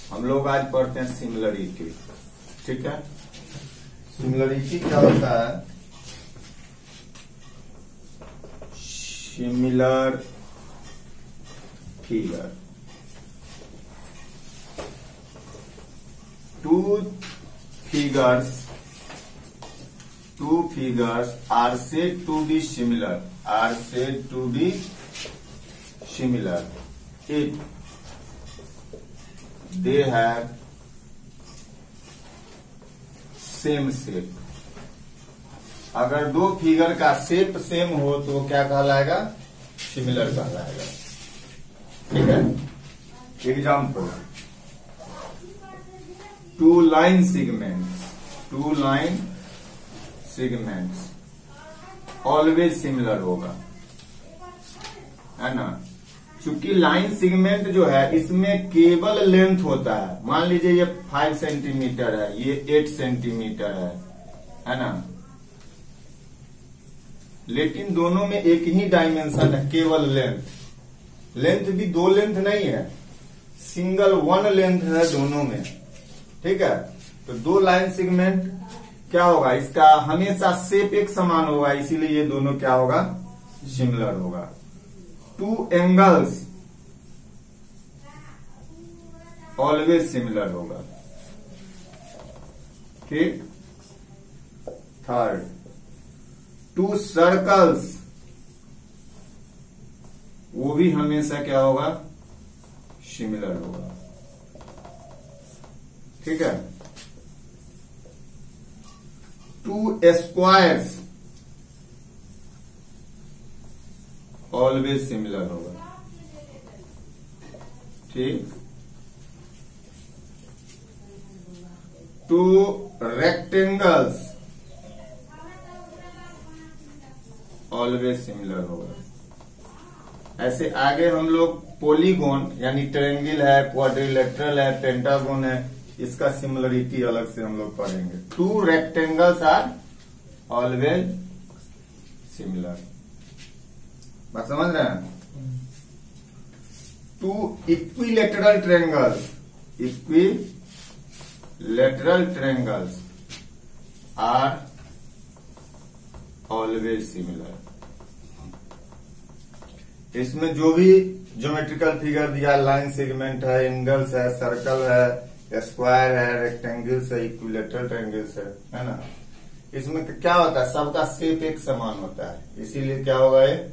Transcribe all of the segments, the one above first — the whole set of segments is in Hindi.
हम लोग आज पढ़ते हैं सिमिलरिटी। ठीक है, सिमिलरिटी क्या होता है? Similar figure, two figures are said to be similar, if they have same shape। अगर दो फिगर का शेप सेम हो तो क्या कहलाएगा? सिमिलर कहलाएगा। ठीक है, example, two line segments always similar होगा, है ना। चूंकि लाइन सेगमेंट जो है इसमें केवल लेंथ होता है। मान लीजिए ये 5 सेंटीमीटर है, ये 8 सेंटीमीटर है ना, लेकिन दोनों में एक ही डायमेंशन है, केवल लेंथ भी दो लेंथ नहीं है, सिंगल वन लेंथ है दोनों में। ठीक है, तो दो लाइन सेगमेंट क्या होगा? इसका हमेशा शेप एक समान होगा, इसीलिए ये दोनों क्या होगा? सिमिलर होगा। टू एंगल्स ऑलवेज सिमिलर होगा। ठीक, थर्ड, टू सर्कल्स, वो भी हमेशा क्या होगा? सिमिलर होगा। ठीक है, टू स्क्वायर्स ऑलवेज सिमिलर होगा। ठीक, टू रेक्टेंगल्स ऑलवेज सिमिलर होगा। ऐसे आगे हम लोग पॉलीगोन यानी ट्रायंगल है, क्वाड्रिलेटरल है, पेंटागोन है, इसका सिमिलरिटी अलग से हम लोग पढ़ेंगे। Two rectangles are always similar. बात समझ रहे हैं? Two equilateral triangles are always similar. इसमें जो भी ज्योमेट्रिकल फिगर दिया, लाइन सेगमेंट है, एंगल्स है, सर्कल है, स्क्वायर है, रेक्टेंगल्स है, इक्विलेटरल ट्रायंगल्स है ना, इसमें क्या होता है? सबका शेप एक समान होता है, इसीलिए क्या होगा? ये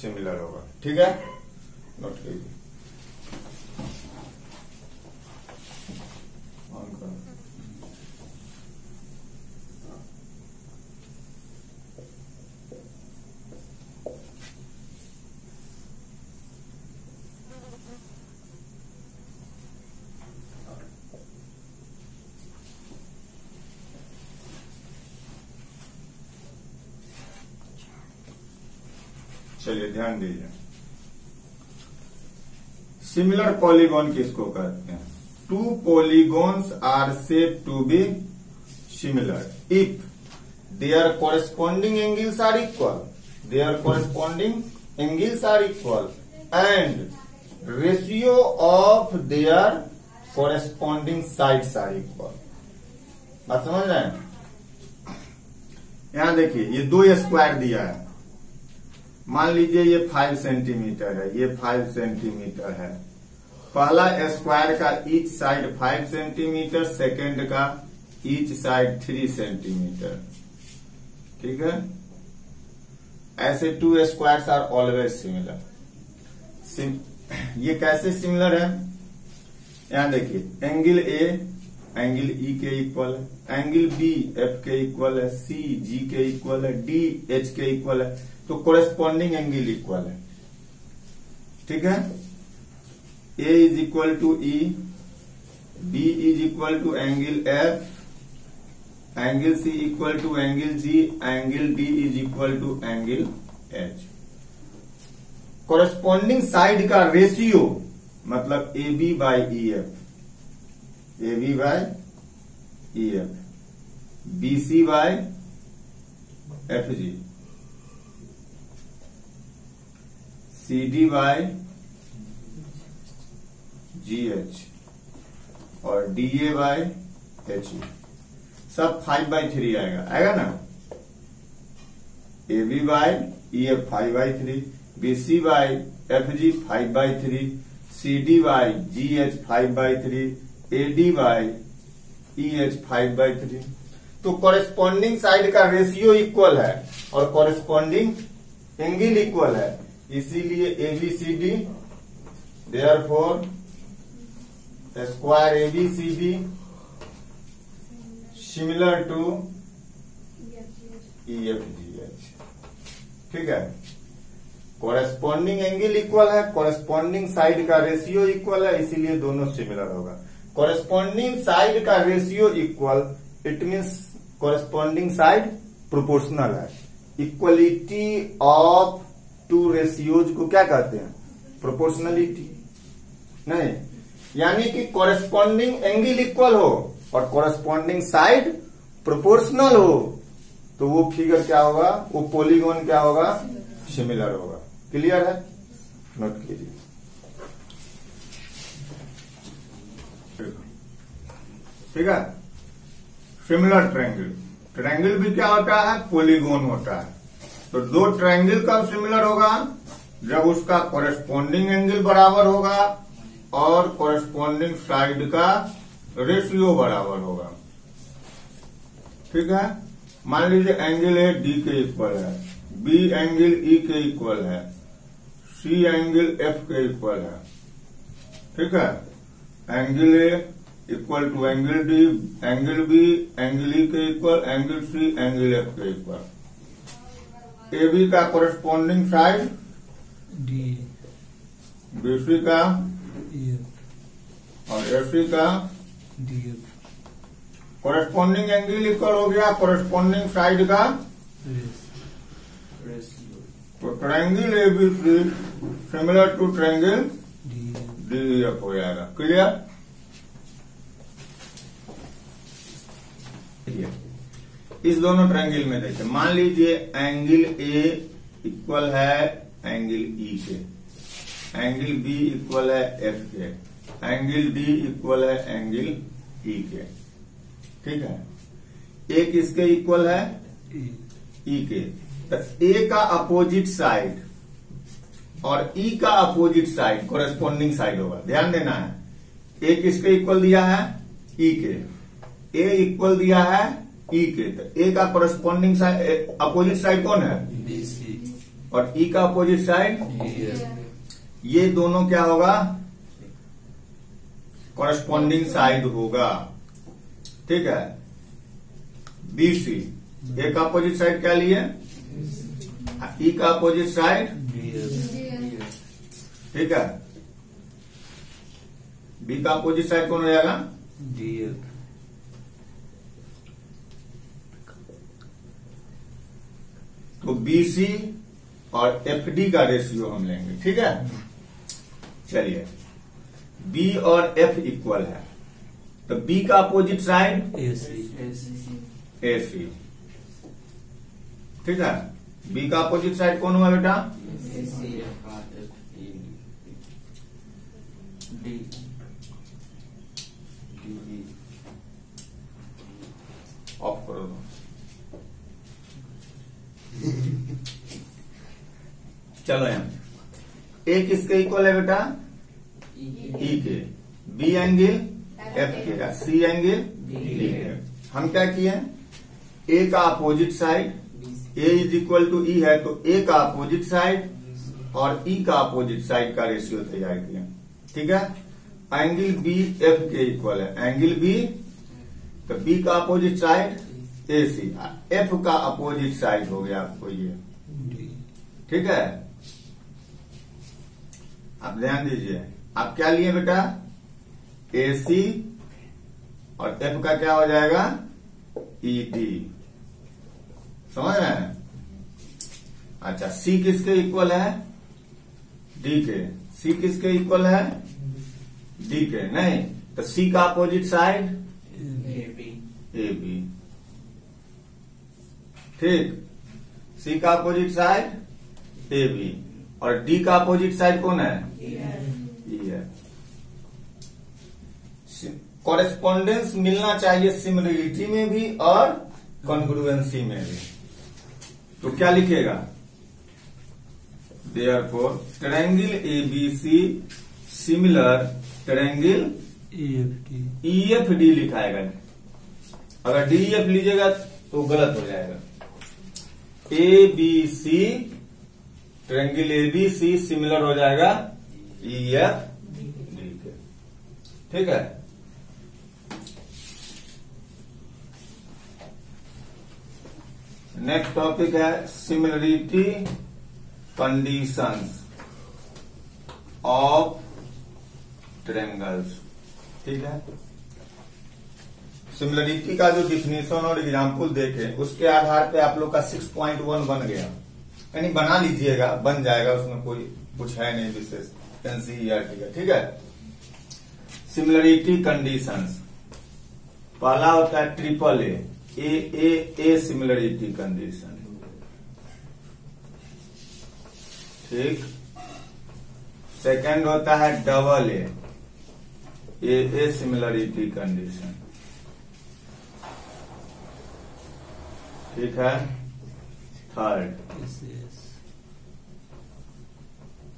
सिमिलर होगा। ठीक है, नोट कीजिए। चलिए ध्यान दीजिए, सिमिलर पॉलीगॉन किसको कहते हैं? Two polygons are said to be similar if their corresponding angles are equal and ratio of their corresponding sides are equal. बात समझ रहे हैं? यहां देखिए, ये दो स्क्वायर दिया है। मान लीजिए ये 5 सेंटीमीटर है, ये 5 सेंटीमीटर है। पहला स्क्वायर का ईच साइड 5 सेंटीमीटर, सेकेंड का ईच साइड 3 सेंटीमीटर। ठीक है, ऐसे two squares are always similar. ये कैसे सिमिलर है? यहां देखिए, एंगल ए एंगल ई के इक्वल है, एंगल बी एफ के इक्वल है, सी जी के इक्वल है, डी एच के इक्वल है, तो कोरेस्पॉन्डिंग एंगल इक्वल है। ठीक है, A is equal to E, B is equal to angle F, angle C equal to angle G, angle D is equal to angle H. Corresponding side का रेशियो मतलब A B by E F, A B by E F, B C by F G, C D by G H. और DA/HE सब 5/3 आएगा ना। AB/EF 5/3, BC/FG 5/3, CD/GH 5/3, AD/EH 5/3। तो कॉरेस्पॉन्डिंग साइड का रेशियो इक्वल है और कॉरेस्पॉन्डिंग एंगल इक्वल है, इसीलिए ABCD therefore square ABCD similar to EFGH। ठीक है, कॉरेस्पॉन्डिंग एंगल इक्वल है, कॉरेस्पॉन्डिंग साइड का रेशियो इक्वल है, इसीलिए दोनों सिमिलर होगा। कॉरेस्पॉन्डिंग साइड का ratio equal, it means corresponding side proportional है। इक्वलिटी ऑफ टू रेशियोज को क्या कहते हैं? प्रोपोर्शनलिटी। नहीं, यानी कि कॉरेस्पॉन्डिंग एंगल इक्वल हो और कॉरेस्पॉन्डिंग साइड प्रोपोर्शनल हो तो वो फिगर क्या होगा? वो पॉलीगॉन क्या होगा? सिमिलर होगा। क्लियर है? नोट कीजिए। ठीक है, सिमिलर ट्रायंगल, ट्रायंगल भी क्या होता है? पॉलीगॉन होता है। तो दो ट्रायंगल कब सिमिलर होगा? जब उसका कॉरेस्पॉन्डिंग एंगल बराबर होगा और कॉरेस्पॉन्डिंग साइड का रेशियो बराबर होगा। ठीक है, मान लीजिए एंगल ए डी के इक्वल है, बी एंगल ई के इक्वल है, सी एंगल एफ के इक्वल है। ठीक है, angle A equal to angle D, angle B angle E के equal, angle C angle F के इक्वल। ए बी का कॉरेस्पॉन्डिंग साइड डी, बीसी का और एसी का डी, कॉरेस्पॉन्डिंग एंगल इक्वल हो गया कॉरेस्पॉन्डिंग साइड का तो triangle ABC similar to triangle DEF हो जाएगा। क्लियर? इस दोनों ट्रायंगल में देखिए, मान लीजिए एंगल ए इक्वल है एंगल ई के, एंगल बी इक्वल है एफ के, एंगल डी इक्वल है एंगल ई के। ठीक है, ए किसके इक्वल है? ई के। तो ए का अपोजिट साइड और ई का अपोजिट साइड कॉरेस्पॉन्डिंग साइड होगा। ध्यान देना है, ए किसके इक्वल दिया है? ई के। ए इक्वल दिया है ई के, तो ए का कॉरेस्पॉन्डिंग साइड अपोजिट साइड कौन है? BC, और ई का अपोजिट साइड, ये दोनों क्या होगा? कॉरेस्पॉन्डिंग साइड होगा। ठीक है, BC, ए का अपोजिट साइड क्या लिए? ई का अपोजिट साइड, ठीक है, बी का अपोजिट साइड कौन हो जाएगा? DF, तो BC और FD का रेशियो हम लेंगे। ठीक है, चलिए, B और F इक्वल है तो B का अपोजिट साइड AC। ठीक है, B का अपोजिट साइड कौन हुआ बेटा? ऑफ करो। चलो यहां ए किसके इक्वल है बेटा? ई के। बी एंगल एफ के का, सी एंगल डी के। हम क्या किए? ए का opposite side, A is equal to E है तो ए का अपोजिट साइड और ई का अपोजिट साइड का रेशियो तैयार किया। ठीक है, एंगल बी एफ के इक्वल है, एंगल बी तो बी का अपोजिट साइड ए सी, एफ का अपोजिट साइड हो गया आपको ये। ठीक है, आप ध्यान दीजिए, आप क्या लिए बेटा? ए सी और एफ का क्या हो जाएगा? E D. समझ रहे हैं? अच्छा, सी किसके इक्वल है? डी के। सी किसके इक्वल है? डी के। नहीं, तो सी का अपोजिट साइड ए बी। ठीक, सी का अपोजिट साइड ए बी और डी का अपोजिट साइड कौन है? ई है। कॉरेस्पॉन्डेंस मिलना चाहिए सिमिलरिटी में भी और कॉन्ग्रुएंसी में भी। तो क्या लिखेगा, therefore triangle ABC similar triangle EFD EFD लिखाएगा। अगर DEF लीजिएगा तो गलत हो जाएगा। ABC ट्रायंगल ABC सिमिलर हो जाएगा EFD के। ठीक है, नेक्स्ट टॉपिक है सिमिलरिटी कंडीशंस ऑफ ट्रायंगल्स। ठीक है, सिमिलरिटी का जो डिफिनेशन और एग्जाम्पल देखे उसके आधार पे आप लोग का 6.1 बन गया, यानी बना लीजिएगा, बन जाएगा, उसमें कोई कुछ है नहीं विशेष एनसीईआरटी का। ठीक है, सिमिलरिटी कंडीशंस पहला होता है ट्रिपल ए सिमिलरिटी कंडीशन। ठीक, सेकंड होता है डबल ए सिमिलरिटी कंडीशन। ठीक है, third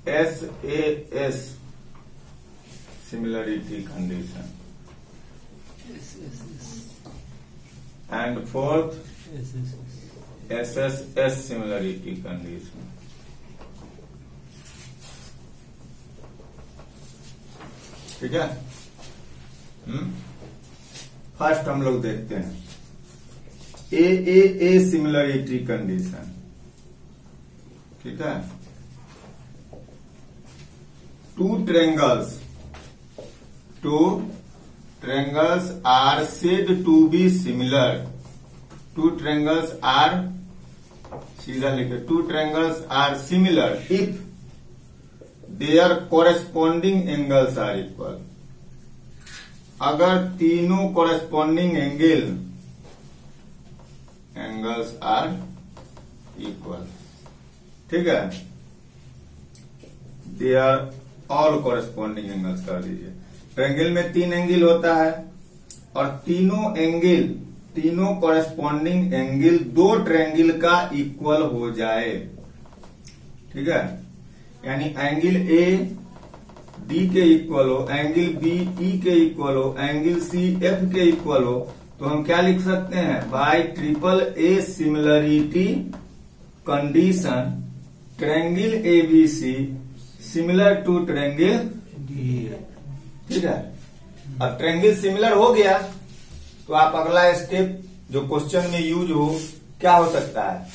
SAS similarity condition and fourth SSS similarity condition. ठीक है, फर्स्ट हम लोग देखते हैं ए सिमिलरिटी कंडीशन। ठीक है, two triangles are said to be similar. Two triangles are, सीधा लिखे, two triangles are similar if their corresponding angles are equal. अगर तीनों कॉरेस्पॉन्डिंग एंगल्स आर इक्वल। ठीक है, they are all corresponding angles कर दीजिए। ट्रायंगल में 3 एंगल होता है और तीनों कॉरेस्पॉन्डिंग एंगल 2 ट्रायंगल का इक्वल हो जाए। ठीक है, यानी एंगल ए डी के इक्वल हो, एंगल बी ई के इक्वल हो, एंगल सी एफ के इक्वल हो, तो हम क्या लिख सकते हैं, by triple A similarity condition triangle ABC similar to triangle DEF। ठीक है, अब ट्रायंगल सिमिलर हो गया तो आप अगला स्टेप जो क्वेश्चन में यूज हो क्या हो सकता है,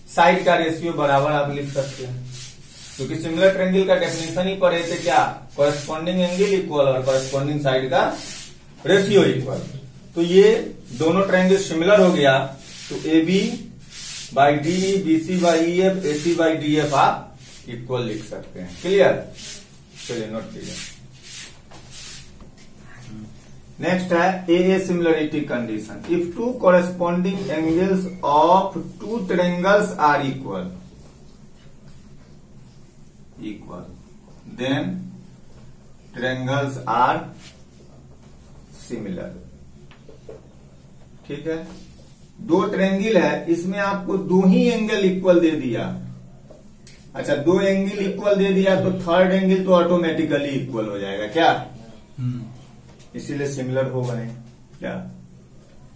साइड का रेशियो बराबर आप लिख सकते हैं, क्योंकि सिमिलर ट्रायंगल का डेफिनेशन ही पढ़े थे क्या, कॉरेस्पॉन्डिंग एंगल इक्वल और कॉरेस्पॉन्डिंग साइड का रेशियो इक्वल। तो ये दोनों ट्रायंगल सिमिलर हो गया तो AB by DE, BC by EF, AC by DF आप इक्वल लिख सकते हैं। क्लियर, चलिए नोट कीजिए। नेक्स्ट है AA similarity condition. If two corresponding angles of two triangles are equal then triangles are similar. ठीक है, 2 ट्रायंगल है, इसमें आपको 2 ही एंगल इक्वल दे दिया। अच्छा, 2 एंगल इक्वल दे दिया तो थर्ड एंगल तो ऑटोमेटिकली इक्वल हो जाएगा क्या, इसीलिए सिमिलर होगा नहीं क्या।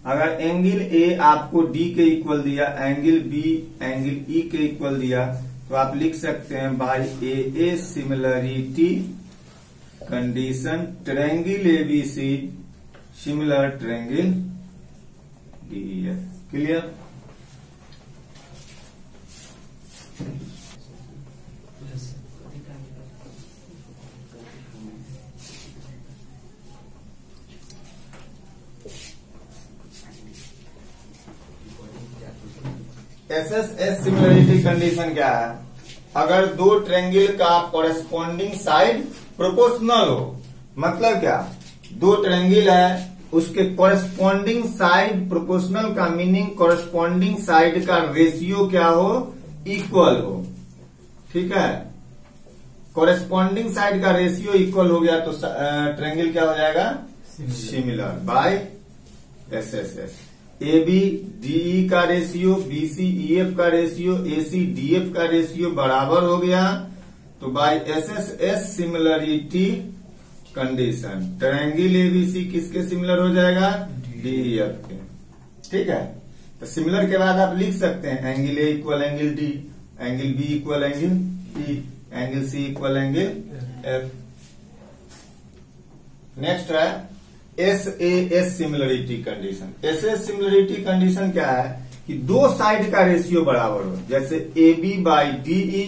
अगर एंगल ए आपको डी के इक्वल दिया, एंगल बी एंगल ई के इक्वल दिया, तो आप लिख सकते हैं by AA similarity condition triangle ABC similar triangle DEF। Clear, SSS similarity condition क्या है, अगर 2 ट्रायंगल का कॉरेस्पॉन्डिंग साइड प्रोपोर्शनल हो, मतलब क्या, 2 ट्रायंगल है उसके कॉरेस्पॉन्डिंग साइड प्रोपोर्शनल का मीनिंग कॉरेस्पॉन्डिंग साइड का रेशियो क्या हो, इक्वल हो। ठीक है, कॉरेस्पॉन्डिंग साइड का रेशियो इक्वल हो गया तो ट्रायंगल क्या हो जाएगा, similar by S S S. A B D का ratio, B C E F का ratio, A C D F का रेशियो बराबर हो गया, तो by S S S similarity condition triangle ABC किसके सिमिलर हो जाएगा? डी एफ के। ठीक है, तो सिमिलर के बाद आप लिख सकते हैं angle A equal angle D, angle B equal angle E, angle C equal angle F. Next है S A S similarity condition. S S similarity condition क्या है कि दो साइड का रेशियो बराबर हो, जैसे A B by D E,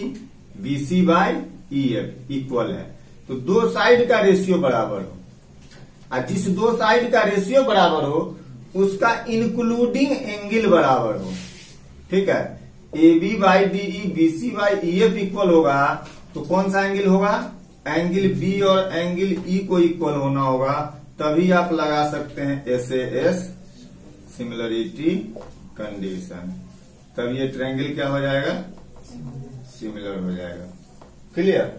B C by E F equal है, तो दो साइड का रेशियो बराबर हो, और जिस दो साइड का रेशियो बराबर हो उसका इंक्लूडिंग एंगल बराबर हो। ठीक है, A B by D E, B C by E F equal होगा, तो कौन सा एंगल होगा? एंगल बी और एंगल ई को इक्वल होना होगा, तभी आप लगा सकते हैं S A S similarity condition, तब ये ट्रायंगल क्या हो जाएगा? सिमिलर हो जाएगा। क्लियर?